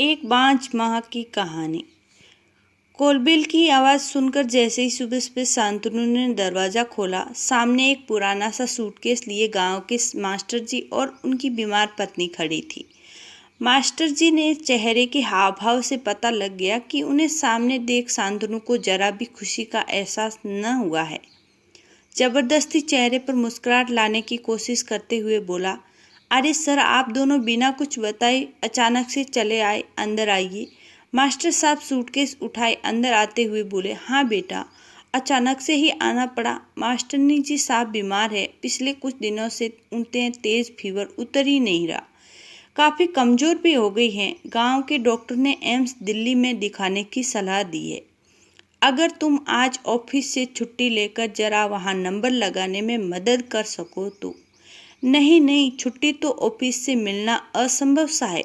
एक 5 माह की कहानी। कोलबिल की आवाज़ सुनकर जैसे ही सुबह शांतनु ने दरवाज़ा खोला, सामने एक पुराना सा सूटकेस लिए गांव के मास्टर जी और उनकी बीमार पत्नी खड़ी थी। मास्टर जी ने चेहरे के हाव भाव से पता लग गया कि उन्हें सामने देख शांतनु को जरा भी खुशी का एहसास न हुआ है। जबरदस्ती चेहरे पर मुस्कुराहट लाने की कोशिश करते हुए बोला, अरे सर, आप दोनों बिना कुछ बताए अचानक से चले आए, अंदर आइए। मास्टर साहब सूटकेस उठाए अंदर आते हुए बोले, हाँ बेटा, अचानक से ही आना पड़ा। मास्टरनी जी साहब बीमार है, पिछले कुछ दिनों से उनके तेज फीवर उतर ही नहीं रहा, काफ़ी कमज़ोर भी हो गई हैं। गांव के डॉक्टर ने एम्स दिल्ली में दिखाने की सलाह दी है। अगर तुम आज ऑफिस से छुट्टी लेकर जरा वहाँ नंबर लगाने में मदद कर सको तो। नहीं नहीं, छुट्टी तो ऑफिस से मिलना असंभव सा है,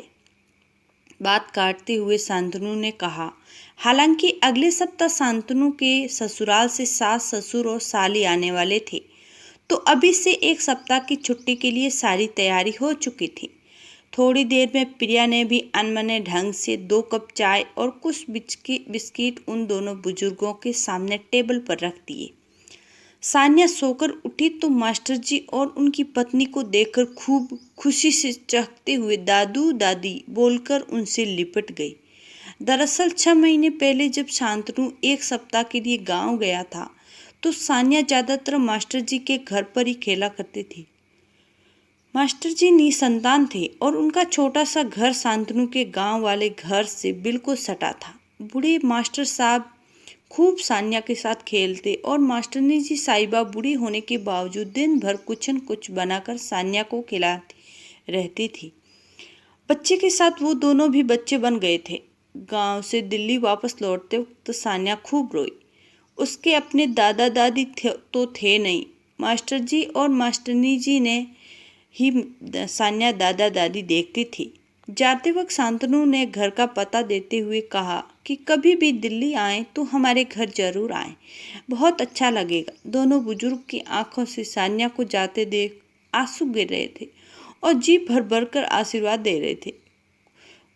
बात काटते हुए शांतनु ने कहा। हालांकि अगले सप्ताह शांतनु के ससुराल से सास ससुर और साली आने वाले थे, तो अभी से एक सप्ताह की छुट्टी के लिए सारी तैयारी हो चुकी थी। थोड़ी देर में प्रिया ने भी अनमने ढंग से 2 कप चाय और कुछ बिस्किट उन दोनों बुजुर्गों के सामने टेबल पर रख दिए। सान्या सोकर उठी तो मास्टर जी और उनकी पत्नी को देखकर खूब खुशी से चहकते हुए दादू दादी बोलकर उनसे लिपट गई। दरअसल 6 महीने पहले जब शांतनु एक सप्ताह के लिए गांव गया था, तो सान्या ज़्यादातर मास्टर जी के घर पर ही खेला करती थी। मास्टर जी निसंतान थे और उनका छोटा सा घर शांतनु के गांव वाले घर से बिल्कुल सटा था। बूढ़े मास्टर साहब खूब सान्या के साथ खेलते और मास्टरनी जी साहिबा बूढ़ी होने के बावजूद दिन भर कुछ न कुछ बनाकर सान्या को खिलाती रहती थी। बच्चे के साथ वो दोनों भी बच्चे बन गए थे। गांव से दिल्ली वापस लौटते वक्त सान्या खूब रोई। उसके अपने दादा दादी तो थे नहीं, मास्टर जी और मास्टरनी जी ने ही सान्या दादा दादी देखती थी। जाते वक्त शांतनु ने घर का पता देते हुए कहा कि कभी भी दिल्ली आए तो हमारे घर जरूर आए, बहुत अच्छा लगेगा। दोनों बुजुर्ग की आंखों से सान्या को जाते देख आंसू गिर रहे थे और जी भर भर कर आशीर्वाद दे रहे थे।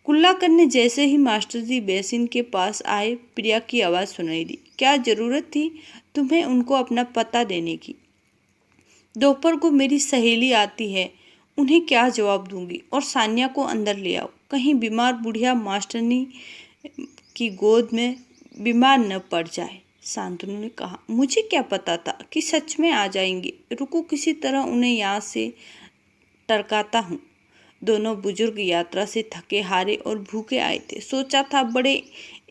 कुल्ला करने जैसे ही मास्टर जी बेसिन के पास आए, प्रिया की आवाज़ सुनाई दी, क्या ज़रूरत थी तुम्हें उनको अपना पता देने की? दोपहर को मेरी सहेली आती है, उन्हें क्या जवाब दूंगी? और सान्या को अंदर ले आओ, कहीं बीमार बुढ़िया मास्टरनी की गोद में बीमार न पड़ जाए। शांतनु ने कहा, मुझे क्या पता था कि सच में आ जाएंगे। रुको, किसी तरह उन्हें यहाँ से टरकाता हूँ। दोनों बुजुर्ग यात्रा से थके हारे और भूखे आए थे। सोचा था बड़े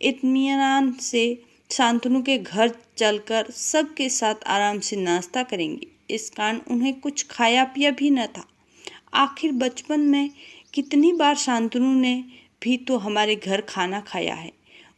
इत्मीनान से शांतनु के घर चलकर सबके साथ आराम से नाश्ता करेंगे। इस कारण उन्हें कुछ खाया पिया भी न था। आखिर बचपन में कितनी बार शांतनु ने भी तो हमारे घर खाना खाया है।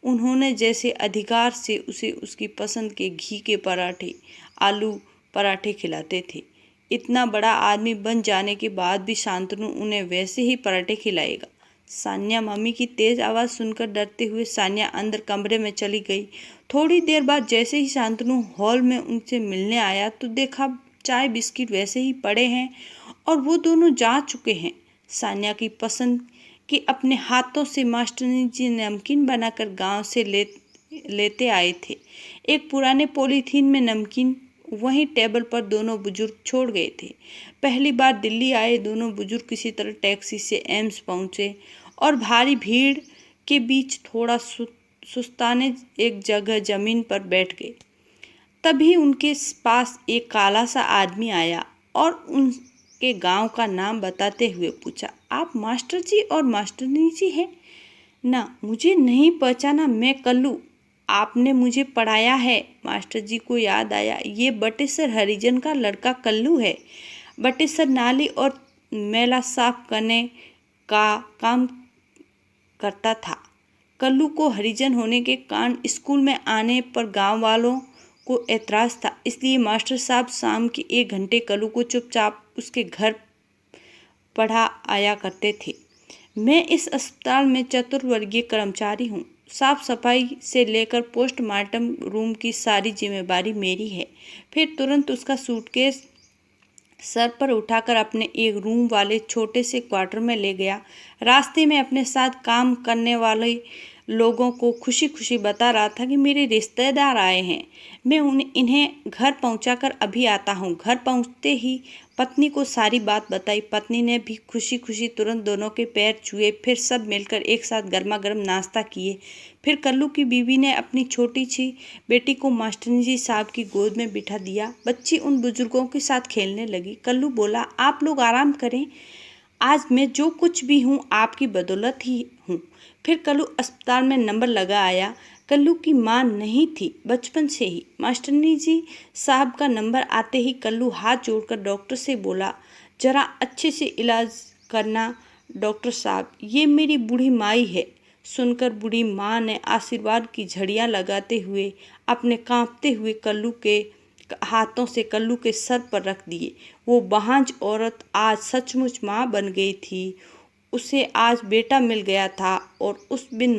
उन्होंने जैसे अधिकार से उसे उसकी पसंद के घी के पराठे, आलू पराठे खिलाते थे। इतना बड़ा आदमी बन जाने के बाद भी शांतनु उन्हें वैसे ही पराठे खिलाएगा। सान्या मम्मी की तेज़ आवाज़ सुनकर डरते हुए सान्या अंदर कमरे में चली गई। थोड़ी देर बाद जैसे ही शांतनु हॉल में उनसे मिलने आया तो देखा चाय बिस्किट वैसे ही पड़े हैं और वो दोनों जा चुके हैं। सान्या की पसंद के अपने हाथों से मास्टरनी जी नमकीन बनाकर गांव से लेते आए थे। एक पुराने पॉलीथीन में नमकीन वहीं टेबल पर दोनों बुजुर्ग छोड़ गए थे। पहली बार दिल्ली आए दोनों बुजुर्ग किसी तरह टैक्सी से एम्स पहुंचे और भारी भीड़ के बीच थोड़ा सुस्ताने एक जगह जमीन पर बैठ गए। तभी उनके पास एक काला सा आदमी आया और उनके गांव का नाम बताते हुए पूछा, आप मास्टर जी और मास्टरनी जी हैं ना? मुझे नहीं पहचाना? मैं कल्लू, आपने मुझे पढ़ाया है। मास्टर जी को याद आया, ये बटेसर हरिजन का लड़का कल्लू है। बटेसर नाली और मैला साफ करने का काम करता था। कल्लू को हरिजन होने के कारण स्कूल में आने पर गांव वालों को एतराज़ था, इसलिए मास्टर साहब शाम के 1 घंटे कल्लू को चुपचाप उसके घर पढ़ा आया करते थे। मैं इस अस्पताल में चतुर्वर्गीय कर्मचारी हूँ। साफ सफाई से लेकर पोस्टमार्टम रूम की सारी जिम्मेदारी मेरी है। फिर तुरंत उसका सूटकेस सर पर उठाकर अपने एक रूम वाले छोटे से क्वार्टर में ले गया। रास्ते में अपने साथ काम करने वाले लोगों को खुशी खुशी बता रहा था कि मेरे रिश्तेदार आए हैं, मैं इन्हें घर पहुंचाकर अभी आता हूं। घर पहुंचते ही पत्नी को सारी बात बताई। पत्नी ने भी खुशी खुशी तुरंत दोनों के पैर छुए। फिर सब मिलकर एक साथ गर्मा गर्म नाश्ता किए। फिर कल्लू की बीवी ने अपनी छोटी सी बेटी को मास्टरनी जी साहब की गोद में बिठा दिया। बच्ची उन बुजुर्गों के साथ खेलने लगी। कल्लू बोला, आप लोग आराम करें, आज मैं जो कुछ भी हूँ आपकी बदौलत ही हूँ। फिर कल्लू अस्पताल में नंबर लगा आया। कल्लू की माँ नहीं थी बचपन से ही। मास्टरनी जी साहब का नंबर आते ही कल्लू हाथ जोड़कर डॉक्टर से बोला, जरा अच्छे से इलाज करना डॉक्टर साहब, ये मेरी बूढ़ी माई है। सुनकर बूढ़ी माँ ने आशीर्वाद की झड़ियाँ लगाते हुए अपने कांपते हुए कल्लू के हाथों से कल्लू के सर पर रख दिए। वो बांझ औरत आज सचमुच माँ बन गई थी। उसे आज बेटा मिल गया था और उस बिन